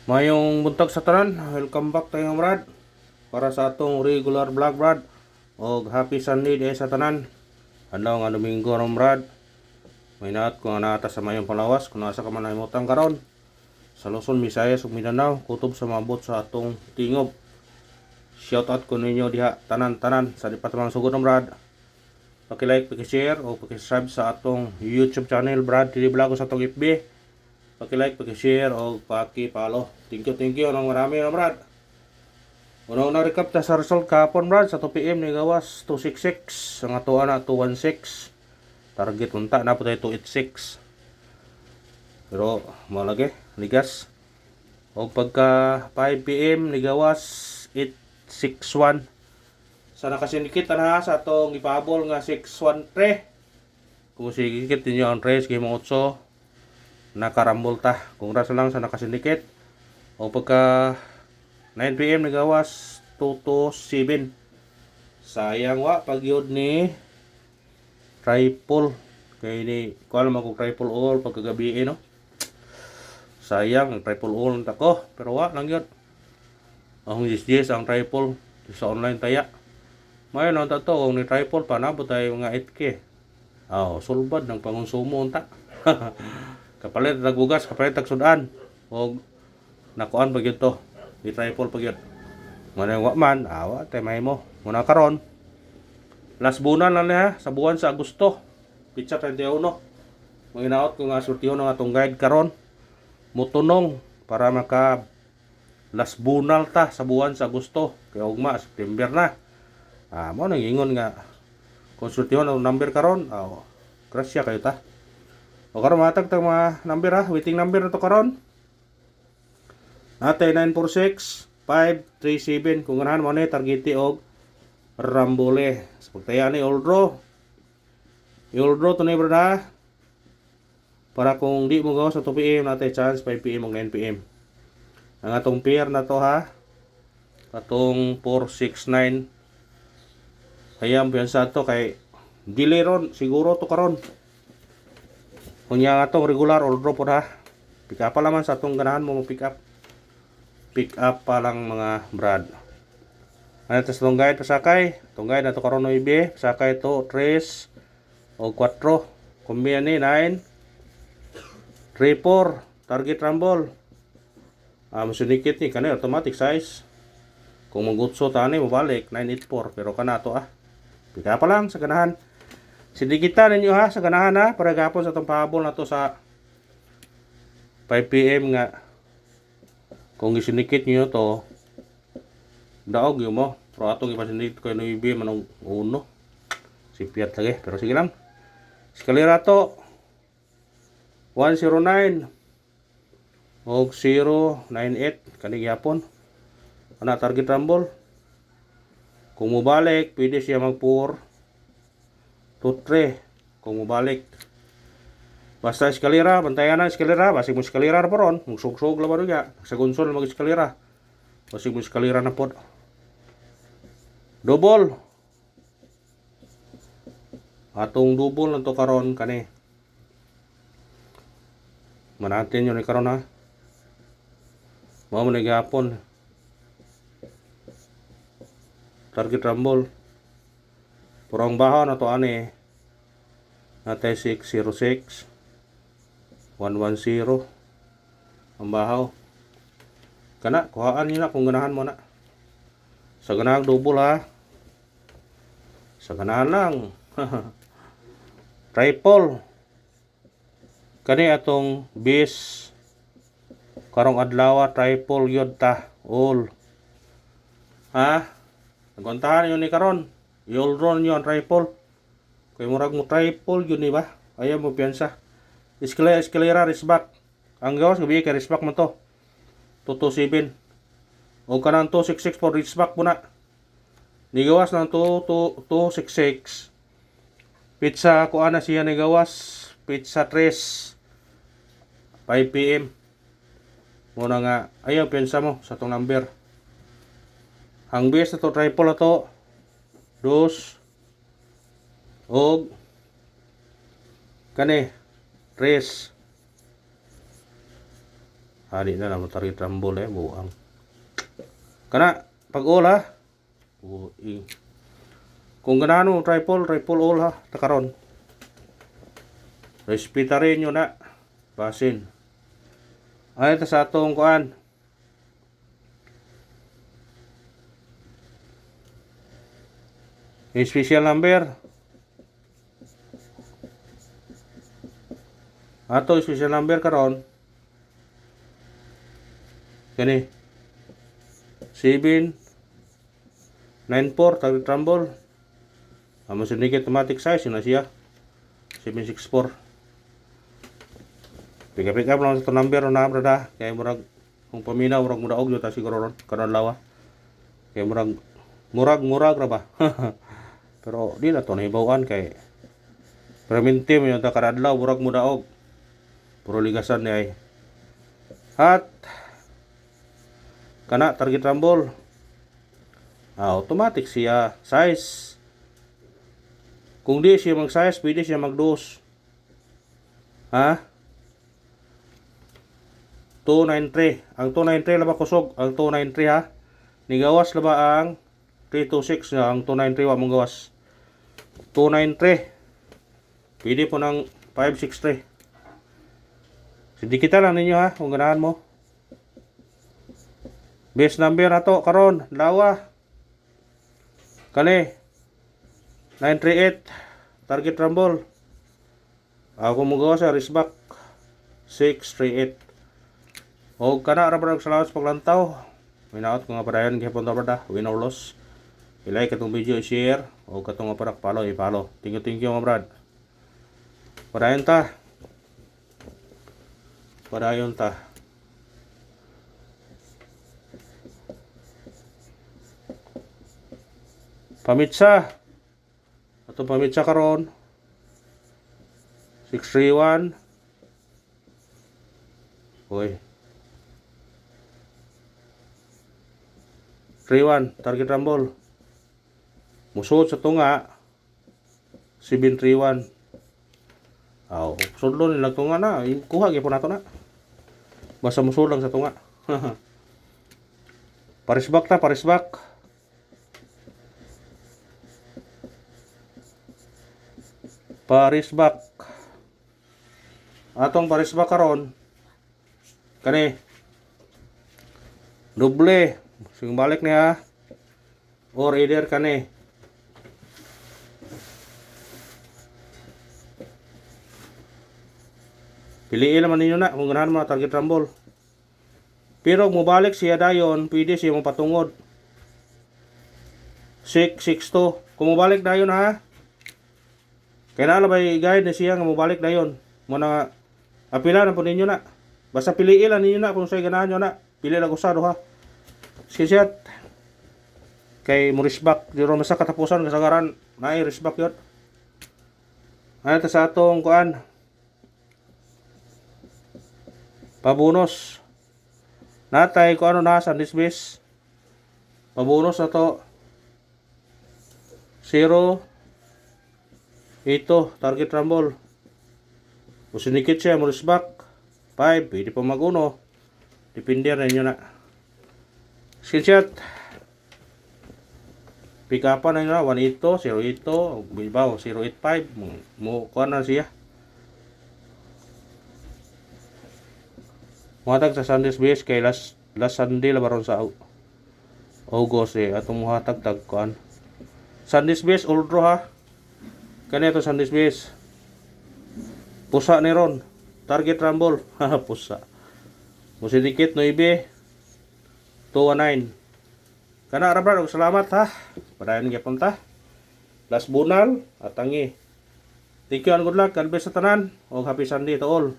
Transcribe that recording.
Mayong buntag sa tanan, welcome back tayo brad. Para sa atong regular vlog brad. O happy Sunday day sa tanan. Adlaw nga Domingo ron brad. May naat ko nga naata sa mayong palawas kung nasa ka man himutang karon. Sa Luzon, Visayas ug Mindanao, kutob sa maabot sa atong tingob. Shout out ko ninyo diha tanan-tanan sa di pa tamang sugod ng brad. Paki-like, paki-share o paki-subscribe sa atong YouTube channel brad. Dili vlog sa atong FB. Paki-like, paki-share o paki-follow. Thank you nang marami na brad. Una recap ta sa result kahapon brad sa 2 PM ni gawas 266 ang atuan na 216. Target unta na po tayo 286. Pero malagi ligas. O pagka 5 PM ni gawas 861. Sa nakasindikit na sa atong ipabol nga 613. Kung sigikit ninyo ang 3 kay mga 8 nakarambol ta. Congrats lang sa nakasindikit. O pagka 9 PM nagawas 227. Sayang wa pagyod ni triple. Kay ni kuha naman kong triple all pagkagabi no. Sayang triple all ta ko. Pero wa lang yun. Ang yes ang triple sa online taya. Mayon ang tato kung ni triple pa nabot tayo mga 8K. Sulbad ng pangonsumo unta. Kapalit tag bugas, kapalit tag sudan. O nakuan pa gyud to. Di triple pa gyud. Manay wa man, awa tay may mo. Muna karon. Last buwan lang ha sa buwan sa Agosto. Pitsa 31. Maginaot ko nga surtiho ng atong guide karon. Mutunong para maka last bunal ta sa buwan sa Agosto. Kaya ugma September na. Mo nang ingon nga konsultihon ang number karon. Grasya kayo ta. O karon matag tag mga number ha, waiting number na to karon. Natay 946 537 kung ganahan mo ni targeti og rambole. Sa pagtaya ni Oldro. Oldro to ni brada. Para kung di mo gawa sa 2 PM natay chance 5 PM ug 9 PM. Ang atong pair na to ha. Atong 469. Hayam piyansa to kay dili ron siguro to karon. Kunya nga itong regular Oldro po ha. Pick up pa naman sa itong ganahan mo pick up. Pick up pa lang mga brad. Ano ito sa itong guide pasakay. Itong guide na ito karoon 9. Pasakay ito 3 o 4. Kumbiya ni 9. 3-4. Target rumble. Masunikit ni kanil automatic size. Kung magutso tani mabalik 984. Pero kana ito Pick up pa lang sa ganahan. Sindikitan ninyo ha sa ganahan ha para gapon sa itong pahabol na to sa 5 PM nga kung isinikit nyo to daog yun mo pero atong ipasindikit ko yung 9 manong 1 sipiat lagi pero sige lang eskalera to 109 o 098 kanig yapon ana target rumble kung mubalik pwede siya mag 4 2-3 kung mabalik. Basta eskalera, bantayan na eskalera, basig mo eskalera na po ron. Mugsug-sug lang ba rin sa gunsol mag eskalera. Basig mo eskalera na po. Double. Atong double na to karon kani. Manatin yun ni karon ha. Mao man gihapon. Target rumble. Purong bahaw na to ani. Natay 606 110 ang bahaw. Kana kuhaan niyo na kung ganahan mo na. Sa ganahan double ha. Sa ganahan lang. Triple. Kani atong bis karong adlaw triple yod ta all. Ha? Naguntahan niyo ni karon. Oldro nyo ang triple. Kaya murag mo triple yun ba? Ayaw mo piyansa. Eskalera, risback. Ang gawas, gabi kay risback mo to. 227. O ka ng 266 for risback po na. Nigawas ng 266. Pizza ko ana siya nigawas. Pizza 3. 5 PM. Muna nga, ayaw piyansa mo sa tong number. Ang base na to, triple na to. 2 og kani 3 Hadi na lang target rumble buang. Kana pag all ha. Buing. Kung ganano triple all ha takaron. Respetarin nyo na. Basin. Ay ta sa atong kuan. Special number. Ato special number karon. Kani 7 94 target rumble. Amo syndicate automatic size na siya 764. Pick up lang sa number na brada kay murag kung paminaw murag mudaog yo ta siguro ron karon lawa. Kay murag ra ba. Pero di na to nahibawan kay preventive yung ta kadadlaw murag mudaog. Puro ligasan ni ay. At kana target rumble. Automatic siya size. Kung di siya mag-size, pwede siya mag-dose. Ha? 293. Ang 293 laba kusog, ang 293 ha. Nigawas laba ang 326 na ang 293 wa mong gawas. 293. Pwede po ng 563. Sidikita lang ninyo ha, kung ganahan mo. Base number na to karon, lawa. Kani 938 target rumble. Ako mo gawa sa wristback 638. O kana ra brad salamat sa paglantaw. Minaot ko nga padayon gihapon ta brada, win or loss. I-like katong video, i-share o katong nga parak follow, i-follow. Thank you mga brad. Padayon ta. Padayon ta. Pamitsa. Atong pamitsa karon 631. Oy. 31 target rumble. Musod sa tunga 731. Sudlo nila tunga na, kuha gyapon nato na. Basta musod lang sa tunga. Parisbak ta, parisbak. Parisbak. Atong parisbak karon kani doble. Sige balik niya or either kani piliin naman ninyo na kung ganahan mo na target rumble. Pero kung mabalik siya dayon, pwede siya mong patungod 662. Kung mabalik dayon ha, kaya nalabay guide na siya nga mabalik dayon mo na apila na po ninyo na. Basta piliin lang ninyo na kung sa'yo ganahan nyo na. Pili lang usado ha. Sisiyat kay mo risbak diro masa katapusan kasagaran na ay risbak yun. Ano ta sa atong kuan pabonus natay ko ano na sa dismiss pabonus na to 0 ito target rumble usinikit siya mo risbak 5 pwede pa maguno depende rin nyo na. Screenshot. Pick up na nyo na. 182, 082, Bilbao, 085. Mo kuha na siya. Muhatag sa Sunday's base kay last Sunday labaron sa August atong muhatag tag kuan. Sunday's base old draw ha. Kani ito Sunday's base. Pusa ni ron. Target rumble. Pusa. Musidikit 9 219. Kana ra brad, salamat ha. Padayon gyapon ta. Last bunal at tangi. Thank you and good luck. God bless sa tanan. O happy Sunday to all.